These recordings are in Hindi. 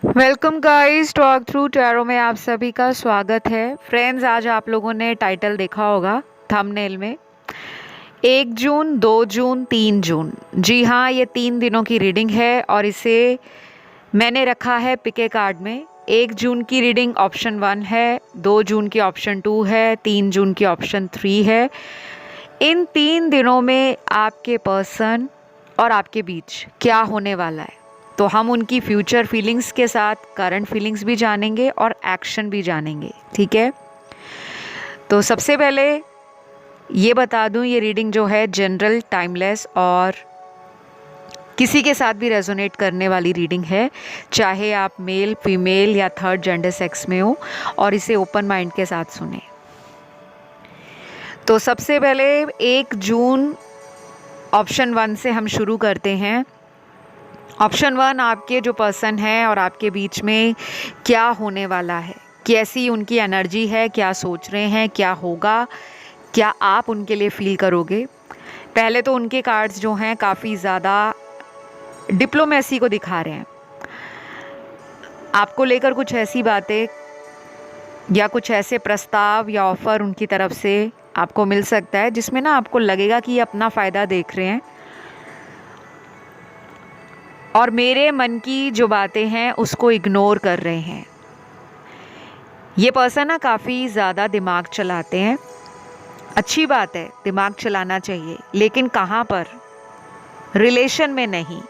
Welcome guys, talk through tarot में आप सभी का स्वागत है। फ्रेंड्स, आज आप लोगों ने टाइटल देखा होगा थंबनेल में। 1 जून, 2 जून, 3 जून, जी हाँ, ये 3 दिनों की रीडिंग है और इसे मैंने रखा है पिके कार्ड में। 1 जून की रीडिंग ऑप्शन 1 है, 2 जून की ऑप्शन 2 है, 3 जून की ऑप्शन 3 है। इन 3 दिनों में आपके पर्सन और आपके बीच क्या होने वाला है, तो हम उनकी फ्यूचर फीलिंग्स के साथ करंट फीलिंग्स भी जानेंगे और एक्शन भी जानेंगे। ठीक है, तो सबसे पहले ये बता दूं, ये रीडिंग जो है जनरल, टाइमलेस और किसी के साथ भी रेजोनेट करने वाली रीडिंग है, चाहे आप मेल, फीमेल या थर्ड जेंडर सेक्स में हो, और इसे ओपन माइंड के साथ सुने। तो सबसे पहले 1 जून ऑप्शन 1 से हम शुरू करते हैं। ऑप्शन 1, आपके जो पर्सन है और आपके बीच में क्या होने वाला है, कैसी उनकी एनर्जी है, क्या सोच रहे हैं, क्या होगा, क्या आप उनके लिए फील करोगे। पहले तो उनके कार्ड्स जो हैं काफ़ी ज़्यादा डिप्लोमेसी को दिखा रहे हैं। आपको लेकर कुछ ऐसी बातें या कुछ ऐसे प्रस्ताव या ऑफ़र उनकी तरफ से आपको मिल सकता है जिसमें ना आपको लगेगा कि ये अपना फ़ायदा देख रहे हैं और मेरे मन की जो बातें हैं उसको इग्नोर कर रहे हैं। ये पर्सन ना काफ़ी ज़्यादा दिमाग चलाते हैं। अच्छी बात है, दिमाग चलाना चाहिए, लेकिन कहाँ पर? रिलेशन में नहीं,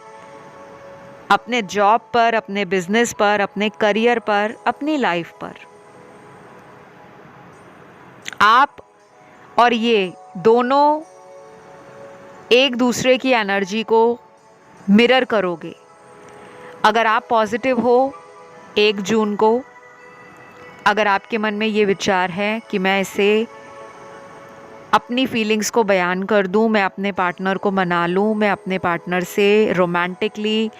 अपने जॉब पर, अपने बिजनेस पर, अपने करियर पर, अपनी लाइफ पर। आप और ये दोनों एक दूसरे की एनर्जी को मिरर करोगे। अगर आप पॉजिटिव हो 1 जून को, अगर आपके मन में ये विचार है कि मैं इसे अपनी फीलिंग्स को बयान कर दूं, मैं अपने पार्टनर को मना लूं, मैं अपने पार्टनर से romantically,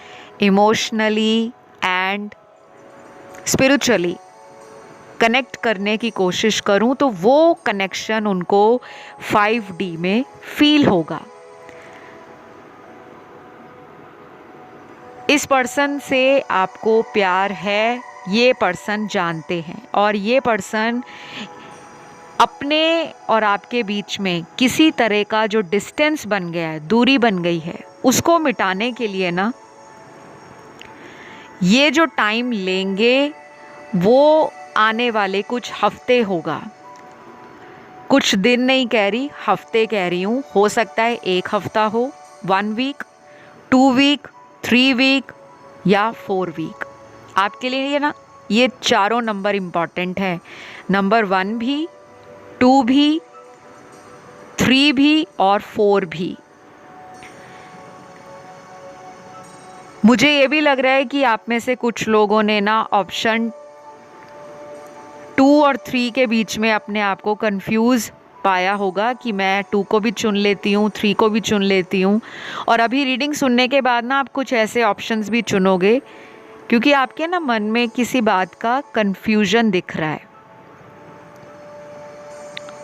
emotionally and spiritually connect करने की कोशिश करूं, तो वो कनेक्शन उनको 5D में फील होगा। इस पर्सन से आपको प्यार है, ये पर्सन जानते हैं, और ये पर्सन अपने और आपके बीच में किसी तरह का जो डिस्टेंस बन गया है, दूरी बन गई है, उसको मिटाने के लिए ना ये जो टाइम लेंगे वो आने वाले कुछ हफ्ते होगा। कुछ दिन नहीं कह रही, हफ्ते कह रही हूँ। हो सकता है 1 हफ्ता हो, 1 वीक, 2 वीक, 3 वीक या 4 वीक। आपके लिए ये ना, ये चारों नंबर इम्पॉर्टेंट है। नंबर 1 भी, 2 भी, 3 भी और 4 भी। मुझे ये भी लग रहा है कि आप में से कुछ लोगों ने ना ऑप्शन 2 और 3 के बीच में अपने आप को कंफ्यूज पाया होगा कि मैं 2 को भी चुन लेती हूँ, 3 को भी चुन लेती हूँ। और अभी रीडिंग सुनने के बाद ना आप कुछ ऐसे ऑप्शंस भी चुनोगे क्योंकि आपके ना मन में किसी बात का कंफ्यूजन दिख रहा है।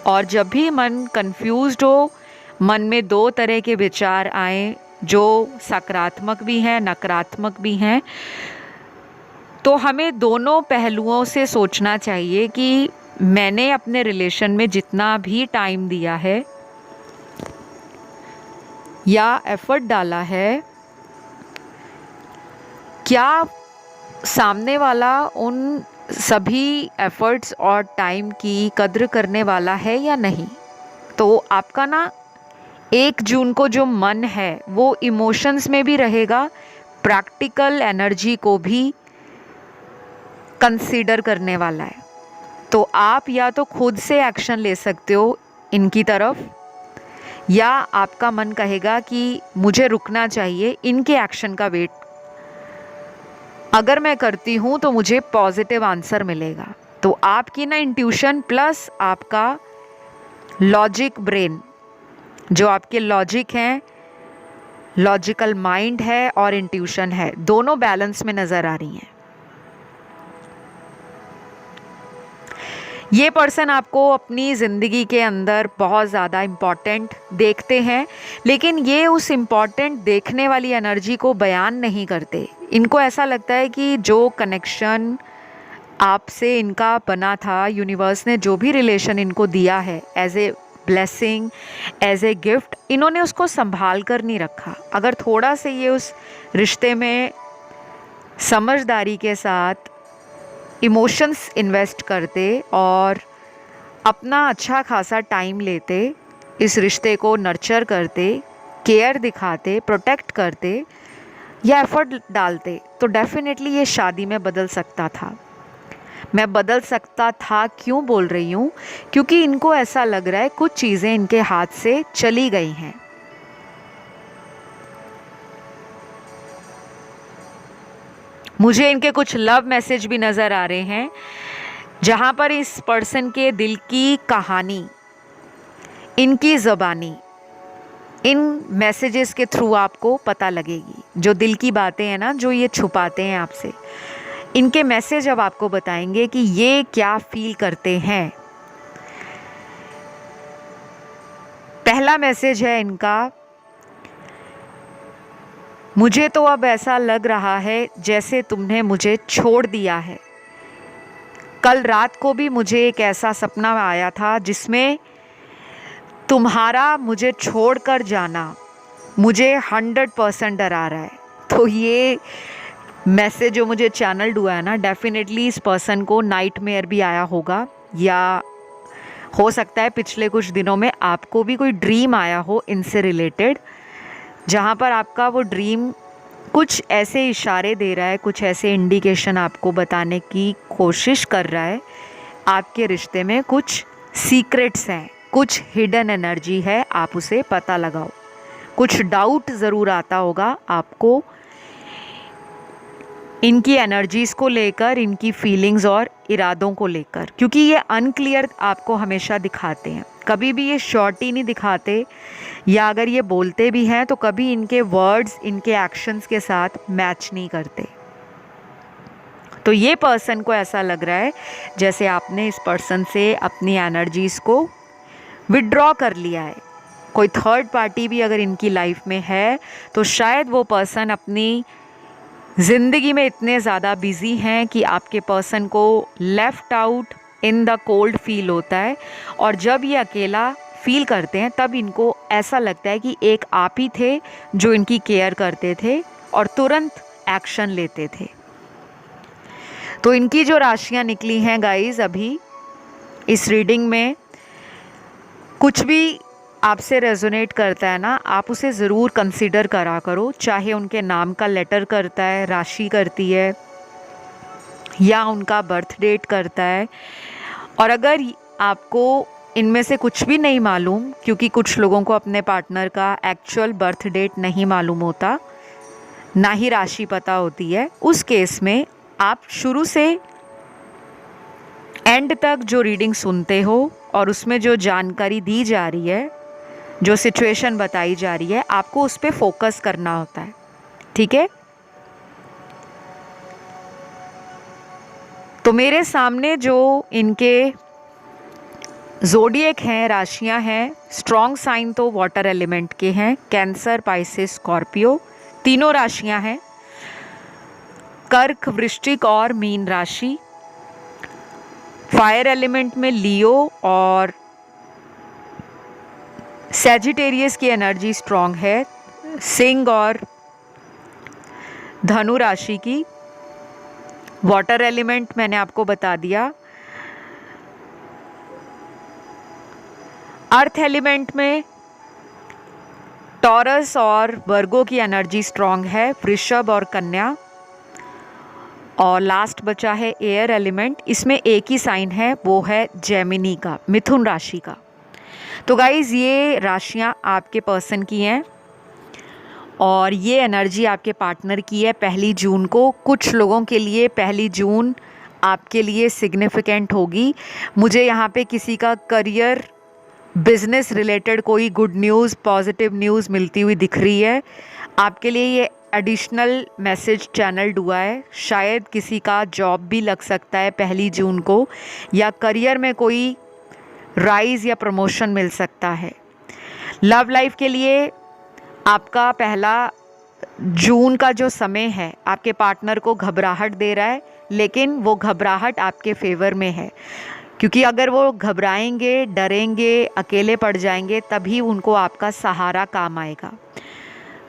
और जब भी मन कंफ्यूज्ड हो, मन में 2 तरह के विचार आए, जो सकारात्मक भी हैं, नकारात्मक भी हैं, तो हमें दोनों पहलुओं से सोचना चाहिए कि मैंने अपने रिलेशन में जितना भी टाइम दिया है या एफर्ट डाला है, क्या सामने वाला उन सभी एफर्ट्स और टाइम की कद्र करने वाला है या नहीं। तो आपका ना 1 जून को जो मन है वो इमोशंस में भी रहेगा, प्रैक्टिकल एनर्जी को भी कंसीडर करने वाला है। तो आप या तो खुद से एक्शन ले सकते हो इनकी तरफ, या आपका मन कहेगा कि मुझे रुकना चाहिए, इनके एक्शन का वेट अगर मैं करती हूँ तो मुझे पॉजिटिव आंसर मिलेगा। तो आपकी ना इंट्यूशन प्लस आपका लॉजिक ब्रेन, जो आपके लॉजिक हैं, लॉजिकल माइंड है और इंट्यूशन है, दोनों बैलेंस में नज़र आ रही हैं। ये पर्सन आपको अपनी ज़िंदगी के अंदर बहुत ज़्यादा इम्पॉर्टेंट देखते हैं, लेकिन ये उस इम्पॉर्टेंट देखने वाली एनर्जी को बयान नहीं करते। इनको ऐसा लगता है कि जो कनेक्शन आपसे इनका बना था, यूनिवर्स ने जो भी रिलेशन इनको दिया है as a blessing, as a gift, इन्होंने उसको संभाल कर नहीं रखा। अगर थोड़ा से ये उस रिश्ते में समझदारी के साथ इमोशंस इन्वेस्ट करते और अपना अच्छा खासा टाइम लेते, इस रिश्ते को नर्चर करते, केयर दिखाते, प्रोटेक्ट करते या एफर्ट डालते, तो डेफिनेटली ये शादी में बदल सकता था। मैं बदल सकता था क्यों बोल रही हूँ? क्योंकि इनको ऐसा लग रहा है कुछ चीज़ें इनके हाथ से चली गई हैं। मुझे इनके कुछ लव मैसेज भी नज़र आ रहे हैं, जहाँ पर इस पर्सन के दिल की कहानी, इनकी ज़बानी, इन मैसेजेस के थ्रू आपको पता लगेगी। जो दिल की बातें हैं ना, जो ये छुपाते हैं आपसे, इनके मैसेज अब आपको बताएंगे कि ये क्या फील करते हैं। पहला मैसेज है इनका, मुझे तो अब ऐसा लग रहा है जैसे तुमने मुझे छोड़ दिया है। कल रात को भी मुझे एक ऐसा सपना आया था जिसमें तुम्हारा मुझे छोड़कर जाना मुझे 100% डरा रहा है। तो ये मैसेज जो मुझे चैनल्ड हुआ है ना, डेफिनेटली इस पर्सन को नाइटमेयर भी आया होगा, या हो सकता है पिछले कुछ दिनों में आपको भी कोई ड्रीम आया हो इनसे रिलेटेड, जहाँ पर आपका वो ड्रीम कुछ ऐसे इशारे दे रहा है, कुछ ऐसे इंडिकेशन आपको बताने की कोशिश कर रहा है आपके रिश्ते में कुछ सीक्रेट्स हैं, कुछ हिडन एनर्जी है, आप उसे पता लगाओ। कुछ डाउट ज़रूर आता होगा आपको इनकी एनर्जीज़ को लेकर, इनकी फीलिंग्स और इरादों को लेकर, क्योंकि ये अनक्लियर आपको हमेशा दिखाते हैं। कभी भी ये श्योरिटी नहीं दिखाते, या अगर ये बोलते भी हैं तो कभी इनके वर्ड्स इनके एक्शंस के साथ मैच नहीं करते। तो ये पर्सन को ऐसा लग रहा है जैसे आपने इस पर्सन से अपनी एनर्जीज़ को विड्रॉ कर लिया है। कोई थर्ड पार्टी भी अगर इनकी लाइफ में है तो शायद वो पर्सन अपनी ज़िंदगी में इतने ज़्यादा बिज़ी हैं कि आपके पर्सन को left out in the cold feel होता है, और जब ये अकेला फील करते हैं तब इनको ऐसा लगता है कि एक आप ही थे जो इनकी केयर करते थे और तुरंत एक्शन लेते थे। तो इनकी जो राशियाँ निकली हैं गाइस अभी इस रीडिंग में, कुछ भी आपसे रेजोनेट करता है ना, आप उसे ज़रूर कंसीडर करा करो, चाहे उनके नाम का लेटर करता है, राशि करती है, या उनका बर्थ डेट करता है। और अगर आपको इनमें से कुछ भी नहीं मालूम, क्योंकि कुछ लोगों को अपने पार्टनर का एक्चुअल बर्थ डेट नहीं मालूम होता, ना ही राशि पता होती है, उस केस में आप शुरू से एंड तक जो रीडिंग सुनते हो और उसमें जो जानकारी दी जा रही है, जो सिचुएशन बताई जा रही है, आपको उस पर फोकस करना होता है। ठीक है? तो मेरे सामने जो इनके ज़ोडिएक हैं, राशियां हैं, स्ट्रॉन्ग साइन तो वाटर एलिमेंट के हैं, कैंसर, पाइसेस, स्कॉर्पियो, तीनों राशियां हैं। कर्क, वृश्चिक और मीन राशि। फायर एलिमेंट में लियो और सैजिटेरियस की एनर्जी स्ट्रॉन्ग है। सिंह और धनु राशि की। वाटर एलिमेंट मैंने आपको बता दिया। अर्थ एलिमेंट में टॉरस और वर्गो की एनर्जी स्ट्रॉन्ग है, वृषभ और कन्या। और लास्ट बचा है एयर एलिमेंट, इसमें एक ही साइन है, वो है जेमिनी का, मिथुन राशि का। तो गाइज़ ये राशियां आपके पर्सन की हैं और ये एनर्जी आपके पार्टनर की है 1 जून को। कुछ लोगों के लिए 1 जून आपके लिए सिग्निफिकेंट होगी। मुझे यहाँ पे किसी का करियर, बिजनेस रिलेटेड कोई गुड न्यूज़, पॉजिटिव न्यूज़ मिलती हुई दिख रही है। आपके लिए ये एडिशनल मैसेज चैनल्ड हुआ है। शायद किसी का जॉब भी लग सकता है 1 जून को, या करियर में कोई राइज़ या प्रमोशन मिल सकता है। लव लाइफ के लिए आपका पहला जून का जो समय है आपके पार्टनर को घबराहट दे रहा है, लेकिन वो घबराहट आपके फेवर में है, क्योंकि अगर वो घबराएंगे, डरेंगे, अकेले पड़ जाएंगे, तभी उनको आपका सहारा काम आएगा।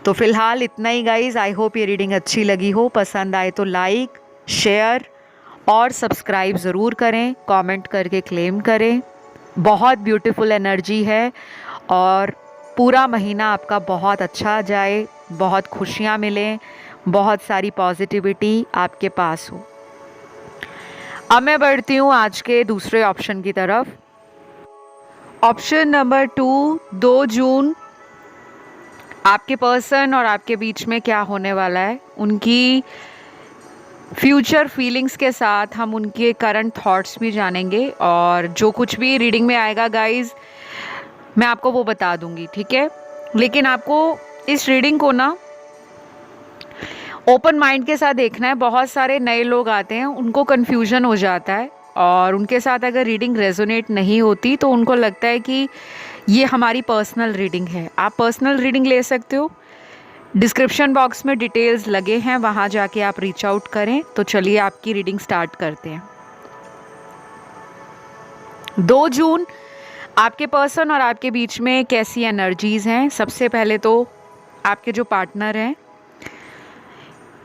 तो फिलहाल इतना ही गाइज। आई होप ये रीडिंग अच्छी लगी हो। पसंद आए तो लाइक, शेयर और सब्सक्राइब ज़रूर करें, कमेंट करके क्लेम करें। बहुत ब्यूटीफुल एनर्जी है और पूरा महीना आपका बहुत अच्छा जाए, बहुत खुशियाँ मिलें, बहुत सारी पॉजिटिविटी आपके पास हो। अब मैं बढ़ती हूँ आज के दूसरे ऑप्शन की तरफ। ऑप्शन नंबर 2, 2 जून आपके पर्सन और आपके बीच में क्या होने वाला है, उनकी फ्यूचर फीलिंग्स के साथ हम उनके करंट थॉट्स भी जानेंगे, और जो कुछ भी रीडिंग में आएगा गाइज मैं आपको वो बता दूंगी, ठीक है। लेकिन आपको इस रीडिंग को ना ओपन माइंड के साथ देखना है। बहुत सारे नए लोग आते हैं, उनको कन्फ्यूजन हो जाता है, और उनके साथ अगर रीडिंग रेजोनेट नहीं होती तो उनको लगता है कि ये हमारी पर्सनल रीडिंग है। आप पर्सनल रीडिंग ले सकते हो, डिस्क्रिप्शन बॉक्स में डिटेल्स लगे हैं, वहाँ जाके आप रीच आउट करें। तो चलिए आपकी रीडिंग स्टार्ट करते हैं। 2 जून आपके पर्सन और आपके बीच में कैसी एनर्जीज़ हैं। सबसे पहले तो आपके जो पार्टनर हैं,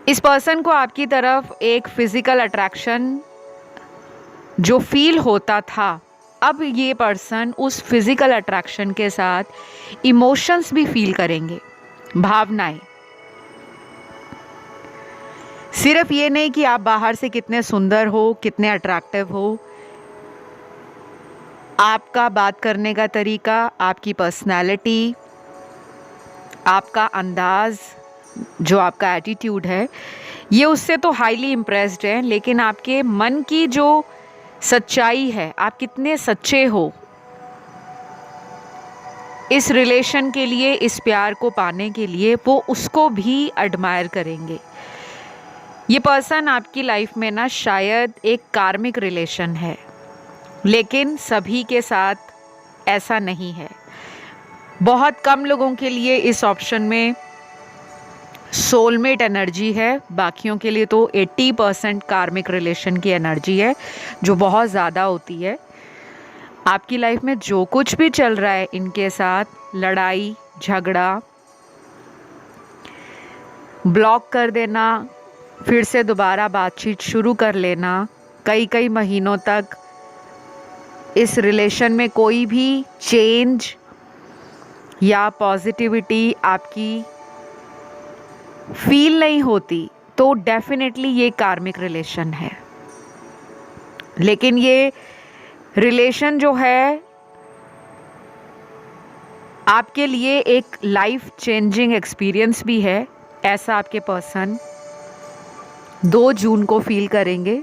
इस पर्सन को आपकी तरफ एक फिज़िकल अट्रैक्शन जो फील होता था, अब ये पर्सन उस फिज़िकल अट्रैक्शन के साथ इमोशंस भी फील करेंगे, भावनाएं। सिर्फ ये नहीं कि आप बाहर से कितने सुंदर हो, कितने अट्रैक्टिव हो, आपका बात करने का तरीका, आपकी पर्सनैलिटी, आपका अंदाज़, जो आपका एटीट्यूड है, ये उससे तो हाईली इम्प्रेस्ड है। लेकिन आपके मन की जो सच्चाई है, आप कितने सच्चे हो इस रिलेशन के लिए, इस प्यार को पाने के लिए, वो उसको भी एडमायर करेंगे। ये पर्सन आपकी लाइफ में ना शायद एक कार्मिक रिलेशन है, लेकिन सभी के साथ ऐसा नहीं है। बहुत कम लोगों के लिए इस ऑप्शन में सोलमेट एनर्जी है, बाकियों के लिए तो 80% कार्मिक रिलेशन की एनर्जी है, जो बहुत ज़्यादा होती है। आपकी लाइफ में जो कुछ भी चल रहा है इनके साथ, लड़ाई झगड़ा, ब्लॉक कर देना, फिर से दोबारा बातचीत शुरू कर लेना, कई महीनों तक इस रिलेशन में कोई भी चेंज या पॉजिटिविटी आपकी फील नहीं होती, तो डेफिनेटली ये कार्मिक रिलेशन है। लेकिन ये रिलेशन जो है आपके लिए एक लाइफ चेंजिंग एक्सपीरियंस भी है, ऐसा आपके पर्सन 2 जून को फील करेंगे।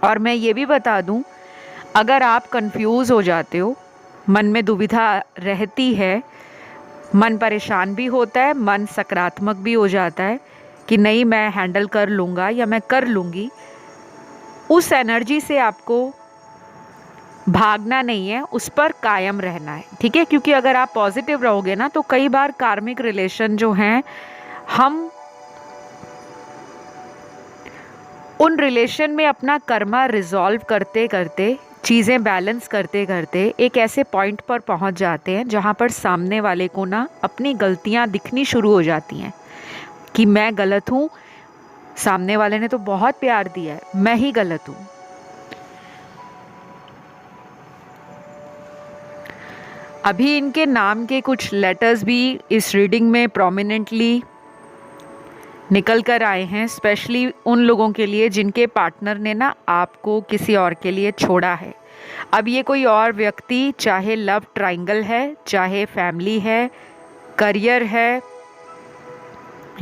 और मैं ये भी बता दूं, अगर आप कंफ्यूज हो जाते हो, मन में दुविधा रहती है, मन परेशान भी होता है, मन सकारात्मक भी हो जाता है कि नहीं मैं हैंडल कर लूँगा या मैं कर लूँगी, उस एनर्जी से आपको भागना नहीं है, उस पर कायम रहना है, ठीक है। क्योंकि अगर आप पॉजिटिव रहोगे ना, तो कई बार कार्मिक रिलेशन जो हैं, हम उन रिलेशन में अपना कर्मा रिजॉल्व करते करते, चीज़ें बैलेंस करते करते एक ऐसे पॉइंट पर पहुंच जाते हैं जहां पर सामने वाले को ना अपनी गलतियां दिखनी शुरू हो जाती हैं कि मैं गलत हूं, सामने वाले ने तो बहुत प्यार दिया है, मैं ही गलत हूं। अभी इनके नाम के कुछ लेटर्स भी इस रीडिंग में प्रोमिनेंटली निकल कर आए हैं, स्पेशली उन लोगों के लिए जिनके पार्टनर ने ना आपको किसी और के लिए छोड़ा है। अब ये कोई और व्यक्ति, चाहे लव ट्रायंगल है, चाहे फैमिली है, करियर है,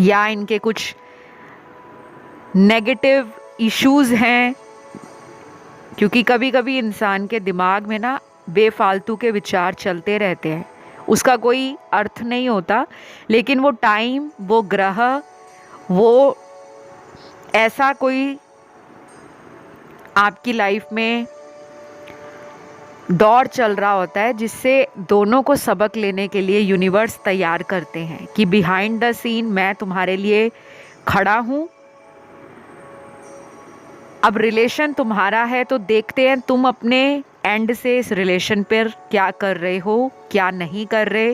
या इनके कुछ नेगेटिव इश्यूज हैं, क्योंकि कभी कभी इंसान के दिमाग में ना बेफालतू के विचार चलते रहते हैं, उसका कोई अर्थ नहीं होता, लेकिन वो टाइम, वो ग्रह, वो ऐसा कोई आपकी लाइफ में दौर चल रहा होता है, जिससे दोनों को सबक लेने के लिए यूनिवर्स तैयार करते हैं कि बिहाइंड द सीन मैं तुम्हारे लिए खड़ा हूँ। अब रिलेशन तुम्हारा है तो देखते हैं तुम अपने एंड से इस रिलेशन पर क्या कर रहे हो, क्या नहीं कर रहे,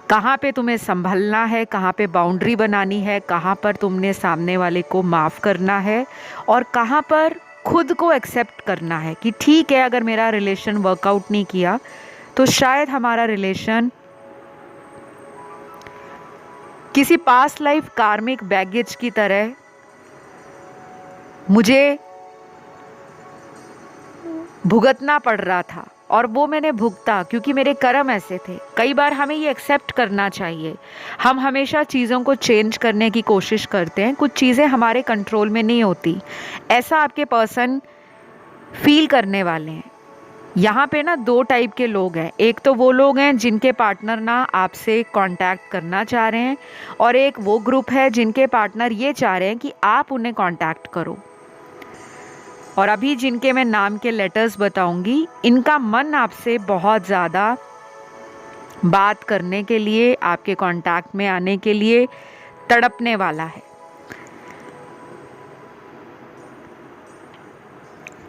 कहाँ पे तुम्हें संभलना है, कहाँ पे बाउंड्री बनानी है, कहाँ पर तुमने सामने वाले को माफ़ करना है, और कहाँ पर खुद को एक्सेप्ट करना है कि ठीक है अगर मेरा रिलेशन वर्कआउट नहीं किया तो शायद हमारा रिलेशन किसी पास्ट लाइफ कार्मिक बैगेज की तरह मुझे भुगतना पड़ रहा था और वो मैंने भुगता क्योंकि मेरे कर्म ऐसे थे। कई बार हमें ये एक्सेप्ट करना चाहिए। हम हमेशा चीज़ों को चेंज करने की कोशिश करते हैं, कुछ चीज़ें हमारे कंट्रोल में नहीं होती। ऐसा आपके पर्सन फील करने वाले हैं। यहाँ पे ना दो टाइप के लोग हैं। एक तो वो लोग हैं जिनके पार्टनर ना आपसे कांटेक्ट करना चाह रहे हैं, और एक वो ग्रुप है जिनके पार्टनर ये चाह रहे हैं कि आप उन्हें कांटेक्ट करो। और अभी जिनके मैं नाम के लेटर्स बताऊंगी, इनका मन आपसे बहुत ज़्यादा बात करने के लिए, आपके कांटेक्ट में आने के लिए तड़पने वाला है।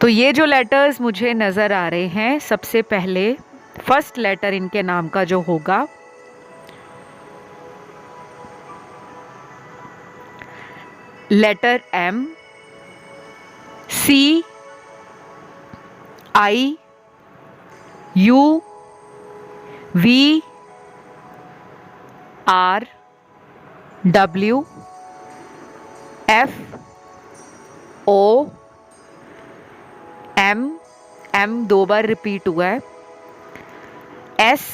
तो ये जो लेटर्स मुझे नज़र आ रहे हैं, सबसे पहले फर्स्ट लेटर इनके नाम का जो होगा, letter M, C, I, U, V, R, W, F, O, M दो बार रिपीट हुआ है, S,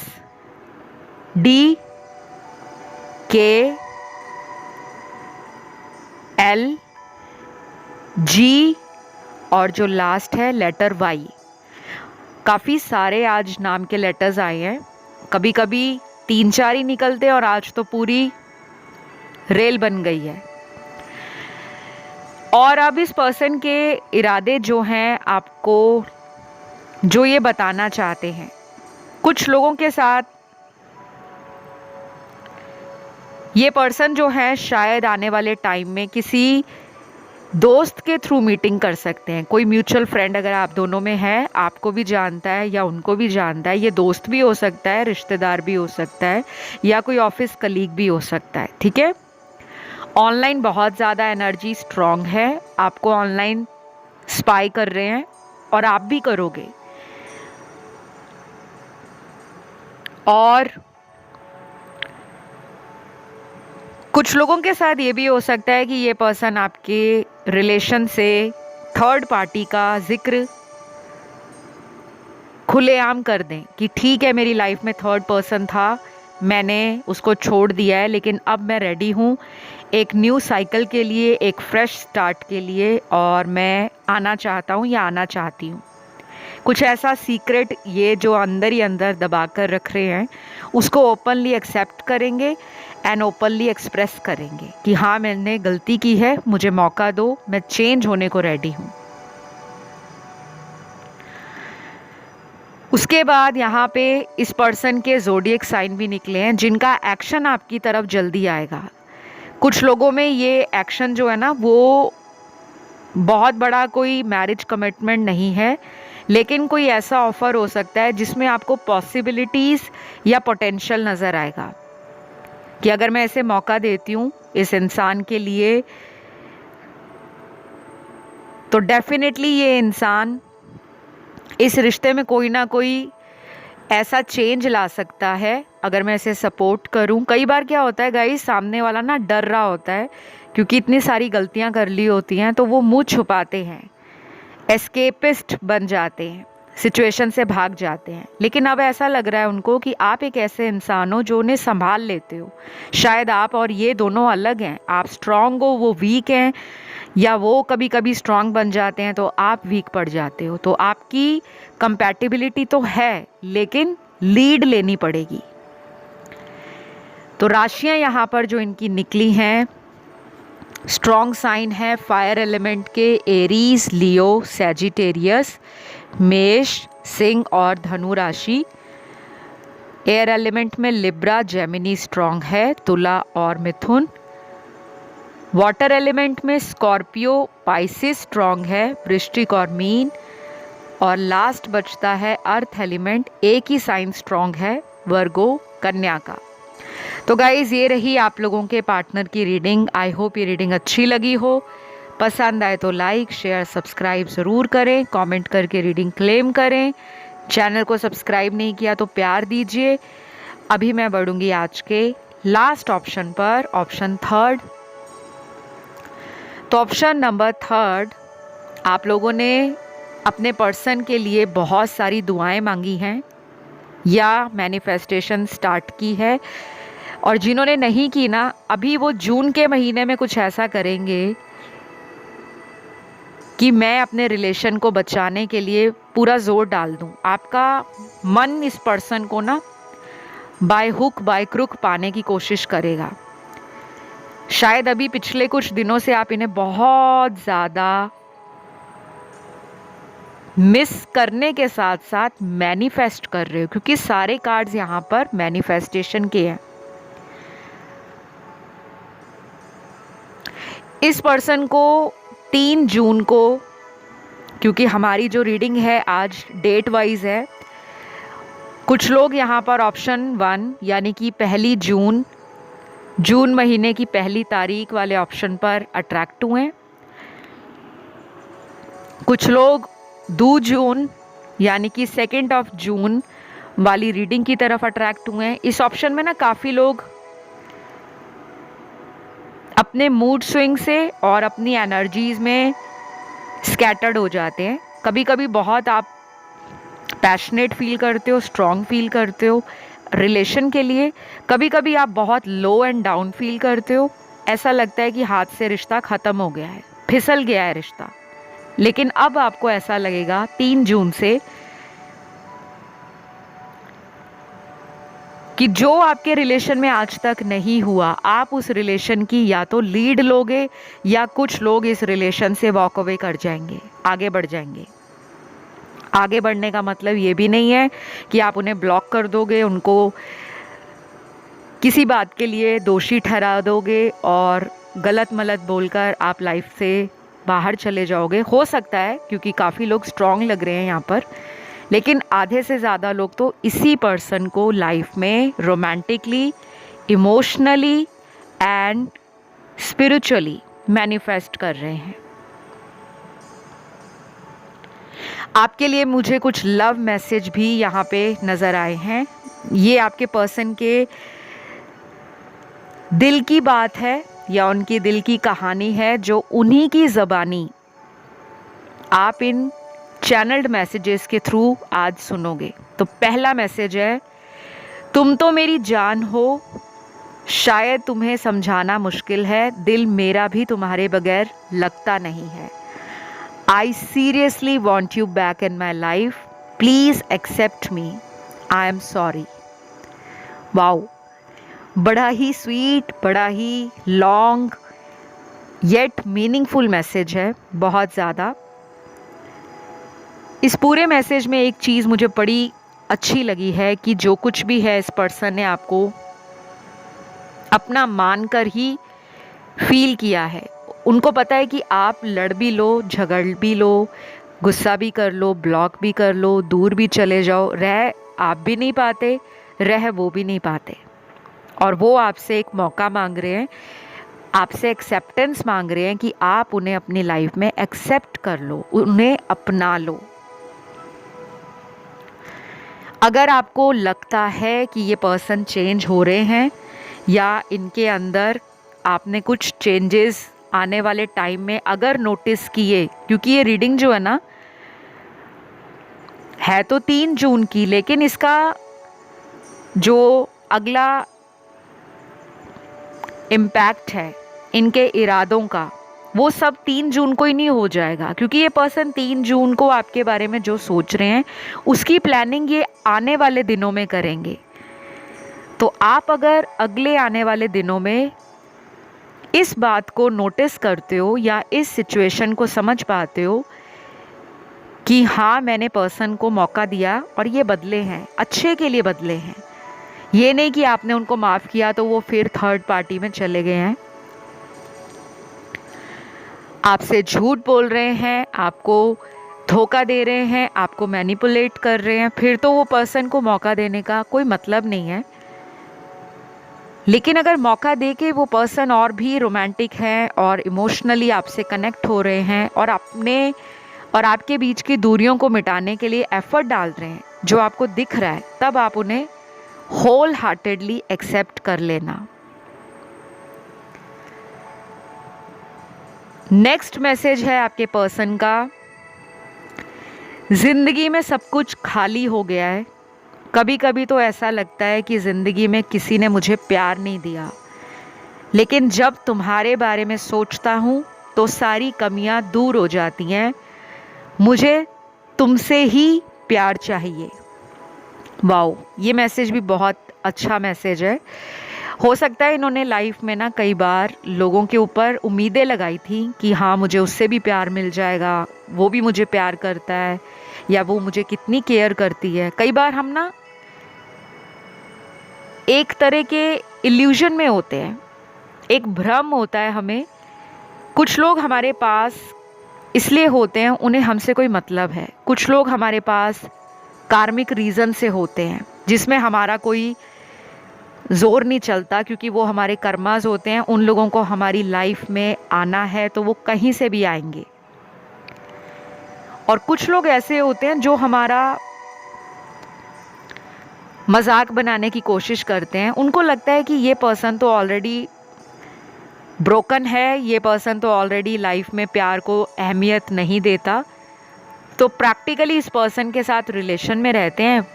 D, K, L, G, और जो लास्ट है लेटर Y। काफ़ी सारे आज नाम के लेटर्स आए हैं। कभी कभी 3-4 ही निकलते और आज तो पूरी रेल बन गई है। और अब इस पर्सन के इरादे जो हैं, आपको जो ये बताना चाहते हैं, कुछ लोगों के साथ ये पर्सन जो है शायद आने वाले टाइम में किसी दोस्त के थ्रू मीटिंग कर सकते हैं। कोई म्यूचुअल फ्रेंड अगर आप दोनों में है, आपको भी जानता है या उनको भी जानता है, ये दोस्त भी हो सकता है, रिश्तेदार भी हो सकता है, या कोई ऑफिस कलीग भी हो सकता है। ठीक है, ऑनलाइन बहुत ज़्यादा एनर्जी स्ट्रॉन्ग है। आपको ऑनलाइन स्पाई कर रहे हैं और आप भी करोगे। और कुछ लोगों के साथ ये भी हो सकता है कि ये पर्सन आपके रिलेशन से थर्ड पार्टी का जिक्र खुलेआम कर दें कि ठीक है मेरी लाइफ में थर्ड पर्सन था, मैंने उसको छोड़ दिया है, लेकिन अब मैं रेडी हूँ एक न्यू साइकिल के लिए, एक फ्रेश स्टार्ट के लिए, और मैं आना चाहता हूँ या आना चाहती हूँ। कुछ ऐसा सीक्रेट ये जो अंदर ही अंदर दबा कर रख रहे हैं, उसको ओपनली एक्सेप्ट करेंगे एंड ओपनली एक्सप्रेस करेंगे कि हाँ मैंने गलती की है, मुझे मौका दो, मैं चेंज होने को रेडी हूँ। उसके बाद यहाँ पे इस पर्सन के ज़ोडिएक साइन भी निकले हैं जिनका एक्शन आपकी तरफ जल्दी आएगा। कुछ लोगों में ये एक्शन जो है ना, वो बहुत बड़ा कोई मैरिज कमिटमेंट नहीं है, लेकिन कोई ऐसा ऑफ़र हो सकता है जिसमें आपको पॉसिबिलिटीज़ या पोटेंशियल नज़र आएगा कि अगर मैं ऐसे मौका देती हूँ इस इंसान के लिए, तो डेफिनेटली ये इंसान इस रिश्ते में कोई ना कोई ऐसा चेंज ला सकता है अगर मैं इसे सपोर्ट करूं। कई बार क्या होता है गाइस, सामने वाला ना डर रहा होता है क्योंकि इतनी सारी गलतियां कर ली होती हैं, तो वो मुंह छुपाते हैं, एस्केपिस्ट बन जाते हैं, सिचुएशन से भाग जाते हैं। लेकिन अब ऐसा लग रहा है उनको कि आप एक ऐसे इंसान हो जो उन्हें संभाल लेते हो। शायद आप और ये दोनों अलग हैं, आप स्ट्रांग हो, वो वीक हैं, या वो कभी कभी स्ट्रांग बन जाते हैं तो आप वीक पड़ जाते हो। तो आपकी कंपैटिबिलिटी तो है, लेकिन लीड लेनी पड़ेगी। तो राशियां यहाँ पर जो इनकी निकली हैं, स्ट्रॉन्ग साइन है फायर एलिमेंट के एरीज, लियो, सैजिटेरियस, मेष, सिंह और धनु राशि। एयर एलिमेंट में लिब्रा, जेमिनी स्ट्रांग है, तुला और मिथुन। वाटर एलिमेंट में स्कॉर्पियो, पाइसिस स्ट्रांग है, वृश्चिक और मीन। और लास्ट बचता है अर्थ एलिमेंट, एक ही साइन स्ट्रांग है, वर्गो, कन्या का। तो गाइज ये रही आप लोगों के पार्टनर की रीडिंग। आई होप ये रीडिंग अच्छी लगी हो। पसंद आए तो लाइक, शेयर, सब्सक्राइब ज़रूर करें, कमेंट करके रीडिंग क्लेम करें। चैनल को सब्सक्राइब नहीं किया तो प्यार दीजिए। अभी मैं बढ़ूंगी आज के लास्ट ऑप्शन पर, ऑप्शन थर्ड। तो ऑप्शन नंबर थर्ड, आप लोगों ने अपने पर्सन के लिए बहुत सारी दुआएं मांगी हैं या मैनिफेस्टेशन स्टार्ट की है, और जिन्होंने नहीं की ना, अभी वो जून के महीने में कुछ ऐसा करेंगे कि मैं अपने रिलेशन को बचाने के लिए पूरा जोर डाल दूं। आपका मन इस पर्सन को ना बाय हुक बाय क्रुक पाने की कोशिश करेगा। शायद अभी पिछले कुछ दिनों से आप इन्हें बहुत ज़्यादा मिस करने के साथ साथ मैनिफेस्ट कर रहे हो, क्योंकि सारे कार्ड्स यहाँ पर मैनिफेस्टेशन के हैं। इस पर्सन को 3 जून को, क्योंकि हमारी जो रीडिंग है आज डेट वाइज है, कुछ लोग यहाँ पर ऑप्शन 1 यानी कि पहली जून महीने की पहली तारीख वाले ऑप्शन पर अट्रैक्ट हुए। कुछ लोग 2 जून यानी कि 2 ऑफ जून वाली रीडिंग की तरफ अट्रैक्ट हुए हैं। इस ऑप्शन में ना काफ़ी लोग अपने मूड स्विंग से और अपनी एनर्जीज में स्कैटर्ड हो जाते हैं। कभी कभी बहुत आप पैशनेट फील करते हो, स्ट्रॉन्ग फील करते हो रिलेशन के लिए। कभी कभी आप बहुत लो एंड डाउन फील करते हो। ऐसा लगता है कि हाथ से रिश्ता ख़त्म हो गया है, फिसल गया है रिश्ता। लेकिन अब आपको ऐसा लगेगा 3 जून से कि जो आपके रिलेशन में आज तक नहीं हुआ, आप उस रिलेशन की या तो लीड लोगे या कुछ लोग इस रिलेशन से वॉक अवे कर जाएंगे, आगे बढ़ जाएंगे। आगे बढ़ने का मतलब ये भी नहीं है कि आप उन्हें ब्लॉक कर दोगे, उनको किसी बात के लिए दोषी ठहरा दोगे और गलत मलत बोलकर आप लाइफ से बाहर चले जाओगे। हो सकता है, क्योंकि काफ़ी लोग स्ट्रॉन्ग लग रहे हैं यहाँ पर, लेकिन आधे से ज़्यादा लोग तो इसी पर्सन को लाइफ में romantically, emotionally and spiritually manifest कर रहे हैं। आपके लिए मुझे कुछ लव मैसेज भी यहाँ पे नज़र आए हैं। ये आपके पर्सन के दिल की बात है या उनकी दिल की कहानी है जो उन्हीं की ज़बानी आप इन चैनल्ड मैसेजेस के थ्रू आज सुनोगे। तो पहला मैसेज है, तुम तो मेरी जान हो, शायद तुम्हें समझाना मुश्किल है, दिल मेरा भी तुम्हारे बगैर लगता नहीं है। I seriously want you back in my life, please accept me, I am sorry. Wow, बड़ा ही स्वीट, बड़ा ही लॉन्ग येट मीनिंगफुल मैसेज है, बहुत ज़्यादा। इस पूरे मैसेज में एक चीज़ मुझे बड़ी अच्छी लगी है कि जो कुछ भी है इस पर्सन ने आपको अपना मानकर ही फील किया है। उनको पता है कि आप लड़ भी लो, झगड़ भी लो, गुस्सा भी कर लो, ब्लॉक भी कर लो, दूर भी चले जाओ, रह आप भी नहीं पाते, रह वो भी नहीं पाते, और वो आपसे एक मौका मांग रहे हैं, आपसे एक्सेप्टेंस मांग रहे हैं कि आप उन्हें अपनी लाइफ में एक्सेप्ट कर लो, उन्हें अपना लो। अगर आपको लगता है कि ये पर्सन चेंज हो रहे हैं या इनके अंदर आपने कुछ चेंजेस आने वाले टाइम में अगर नोटिस किए, क्योंकि ये रीडिंग जो है ना है तो 3 जून की, लेकिन इसका जो अगला इम्पैक्ट है इनके इरादों का, वो सब 3 जून को ही नहीं हो जाएगा, क्योंकि ये पर्सन 3 जून को आपके बारे में जो सोच रहे हैं उसकी प्लानिंग ये आने वाले दिनों में करेंगे। तो आप अगर अगले आने वाले दिनों में इस बात को नोटिस करते हो या इस सिचुएशन को समझ पाते हो कि हाँ, मैंने पर्सन को मौका दिया और ये बदले हैं, अच्छे के लिए बदले हैं। ये नहीं कि आपने उनको माफ़ किया तो वो फिर थर्ड पार्टी में चले गए हैं। आपसे झूठ बोल रहे हैं, आपको धोखा दे रहे हैं, आपको मैनिपुलेट कर रहे हैं, फिर तो वो पर्सन को मौका देने का कोई मतलब नहीं है। लेकिन अगर मौका दे के वो पर्सन और भी रोमांटिक है और इमोशनली आपसे कनेक्ट हो रहे हैं और अपने और आपके बीच की दूरियों को मिटाने के लिए एफर्ट डाल रहे हैं जो आपको दिख रहा है, तब आप उन्हें होल हार्टेडली एक्सेप्ट कर लेना। नेक्स्ट मैसेज है आपके पर्सन का, जिंदगी में सब कुछ खाली हो गया है। कभी कभी तो ऐसा लगता है कि ज़िंदगी में किसी ने मुझे प्यार नहीं दिया, लेकिन जब तुम्हारे बारे में सोचता हूँ तो सारी कमियाँ दूर हो जाती हैं। मुझे तुमसे ही प्यार चाहिए। वाओ, ये मैसेज भी बहुत अच्छा मैसेज है। हो सकता है इन्होंने लाइफ में ना कई बार लोगों के ऊपर उम्मीदें लगाई थी कि हाँ, मुझे उससे भी प्यार मिल जाएगा, वो भी मुझे प्यार करता है, या वो मुझे कितनी केयर करती है। कई बार हम ना एक तरह के इल्यूजन में होते हैं, एक भ्रम होता है हमें। कुछ लोग हमारे पास इसलिए होते हैं उन्हें हमसे कोई मतलब है, कुछ लोग हमारे पास कार्मिक रीज़न से होते हैं जिसमें हमारा कोई ज़ोर नहीं चलता, क्योंकि वो हमारे कर्मास होते हैं। उन लोगों को हमारी लाइफ में आना है तो वो कहीं से भी आएंगे। और कुछ लोग ऐसे होते हैं जो हमारा मजाक बनाने की कोशिश करते हैं। उनको लगता है कि ये पर्सन तो ऑलरेडी ब्रोकन है, ये पर्सन तो ऑलरेडी लाइफ में प्यार को अहमियत नहीं देता, तो प्रैक्टिकली इस पर्सन के साथ रिलेशन में रहते हैं,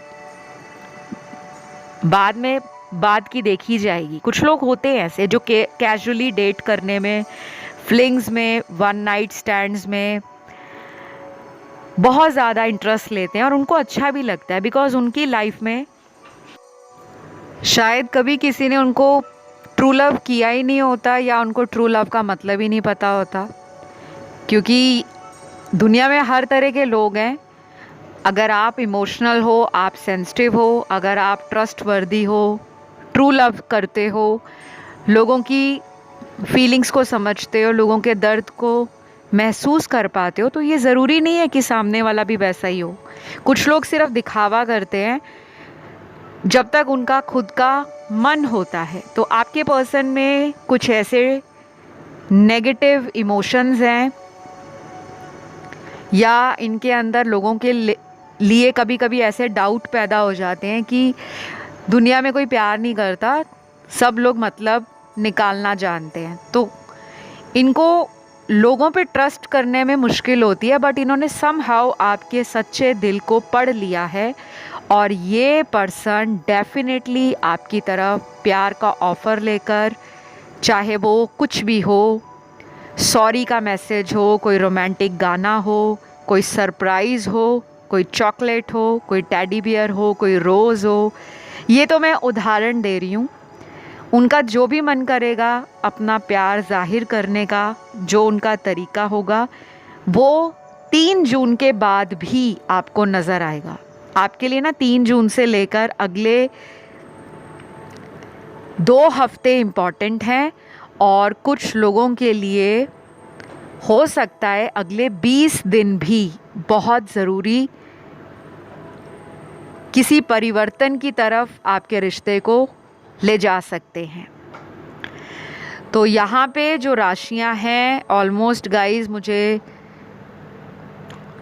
बाद में बात की देखी जाएगी। कुछ लोग होते हैं ऐसे जो कैजुअली डेट करने में, फ्लिंग्स में, वन नाइट स्टैंड्स में बहुत ज़्यादा इंटरेस्ट लेते हैं और उनको अच्छा भी लगता है, बिकॉज उनकी लाइफ में शायद कभी किसी ने उनको ट्रू लव किया ही नहीं होता, या उनको ट्रू लव का मतलब ही नहीं पता होता। क्योंकि दुनिया में हर तरह के लोग हैं। अगर आप इमोशनल हो, आप सेंसिटिव हो, अगर आप ट्रस्टवर्दी हो, ट्रू लव करते हो, लोगों की फीलिंग्स को समझते हो, लोगों के दर्द को महसूस कर पाते हो, तो ये ज़रूरी नहीं है कि सामने वाला भी वैसा ही हो। कुछ लोग सिर्फ दिखावा करते हैं जब तक उनका खुद का मन होता है। तो आपके पर्सन में कुछ ऐसे नेगेटिव इमोशंस हैं, या इनके अंदर लोगों के लिए कभी कभी ऐसे डाउट पैदा हो जाते हैं कि दुनिया में कोई प्यार नहीं करता, सब लोग मतलब निकालना जानते हैं। तो इनको लोगों पे ट्रस्ट करने में मुश्किल होती है, बट इन्होंने समहाउ आपके सच्चे दिल को पढ़ लिया है और ये पर्सन डेफिनेटली आपकी तरफ प्यार का ऑफ़र लेकर, चाहे वो कुछ भी हो, सॉरी का मैसेज हो, कोई रोमांटिक गाना हो, कोई सरप्राइज़ हो, कोई चॉकलेट हो, कोई टेडी बियर हो, कोई रोज़ हो, ये तो मैं उदाहरण दे रही हूँ। उनका जो भी मन करेगा अपना प्यार जाहिर करने का, जो उनका तरीका होगा, वो 3 जून के बाद भी आपको नज़र आएगा। आपके लिए ना 3 जून से लेकर अगले 2 हफ्ते इम्पॉर्टेंट हैं, और कुछ लोगों के लिए हो सकता है अगले 20 दिन भी बहुत ज़रूरी किसी परिवर्तन की तरफ आपके रिश्ते को ले जा सकते हैं। तो यहाँ पे जो राशियाँ हैं ऑलमोस्ट गाइस मुझे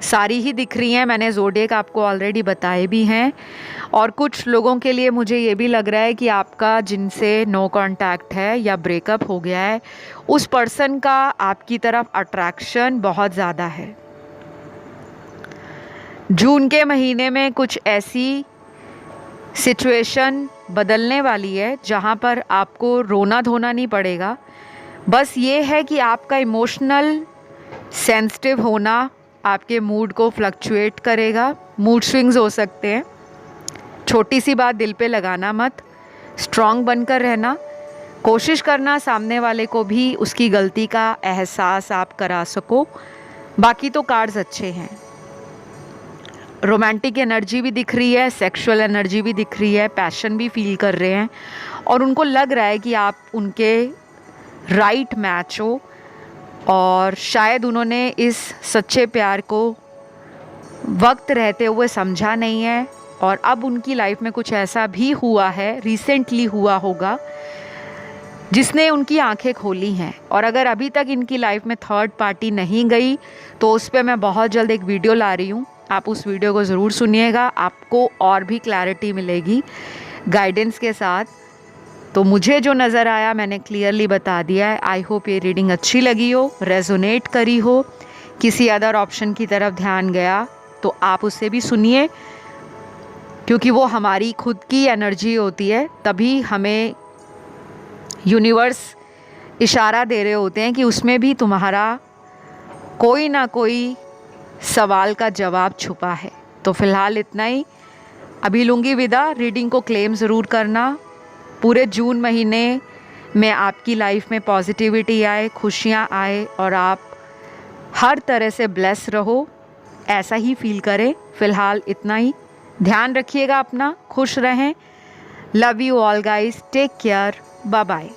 सारी ही दिख रही हैं। मैंने ज़ोडिएक आपको ऑलरेडी बताए भी हैं, और कुछ लोगों के लिए मुझे ये भी लग रहा है कि आपका जिनसे नो कांटेक्ट है या ब्रेकअप हो गया है, उस पर्सन का आपकी तरफ अट्रैक्शन बहुत ज़्यादा है। जून के महीने में कुछ ऐसी सिचुएशन बदलने वाली है जहाँ पर आपको रोना धोना नहीं पड़ेगा। बस ये है कि आपका इमोशनल सेंसिटिव होना आपके मूड को फ्लक्चुएट करेगा। मूड स्विंग्स हो सकते हैं। छोटी सी बात दिल पे लगाना मत, स्ट्रॉन्ग बनकर रहना, कोशिश करना सामने वाले को भी उसकी गलती का एहसास आप करा सको। बाकी तो कार्ड्स अच्छे हैं। रोमांटिक एनर्जी भी दिख रही है, सेक्सुअल एनर्जी भी दिख रही है, पैशन भी फील कर रहे हैं और उनको लग रहा है कि आप उनके राइट मैच हो और शायद उन्होंने इस सच्चे प्यार को वक्त रहते हुए समझा नहीं है और अब उनकी लाइफ में कुछ ऐसा भी हुआ है, रिसेंटली हुआ होगा, जिसने उनकी आंखें खोली हैं। और अगर अभी तक इनकी लाइफ में थर्ड पार्टी नहीं गई तो उस पर मैं बहुत जल्द एक वीडियो ला रही हूँ, आप उस वीडियो को ज़रूर सुनिएगा, आपको और भी क्लैरिटी मिलेगी गाइडेंस के साथ। तो मुझे जो नज़र आया मैंने क्लियरली बता दिया है। आई होप ये रीडिंग अच्छी लगी हो, रेजोनेट करी हो, किसी अदर ऑप्शन की तरफ ध्यान गया तो आप उससे भी सुनिए, क्योंकि वो हमारी खुद की एनर्जी होती है, तभी हमें यूनिवर्स इशारा दे रहे होते हैं कि उसमें भी तुम्हारा कोई ना कोई सवाल का जवाब छुपा है। तो फ़िलहाल इतना ही, अभी लूँगी विदा। रीडिंग को क्लेम ज़रूर करना। पूरे जून महीने में आपकी लाइफ में पॉजिटिविटी आए, खुशियाँ आए और आप हर तरह से ब्लेस रहो, ऐसा ही फील करें। फ़िलहाल इतना ही, ध्यान रखिएगा अपना, खुश रहें। Love you all guys, take care, bye bye.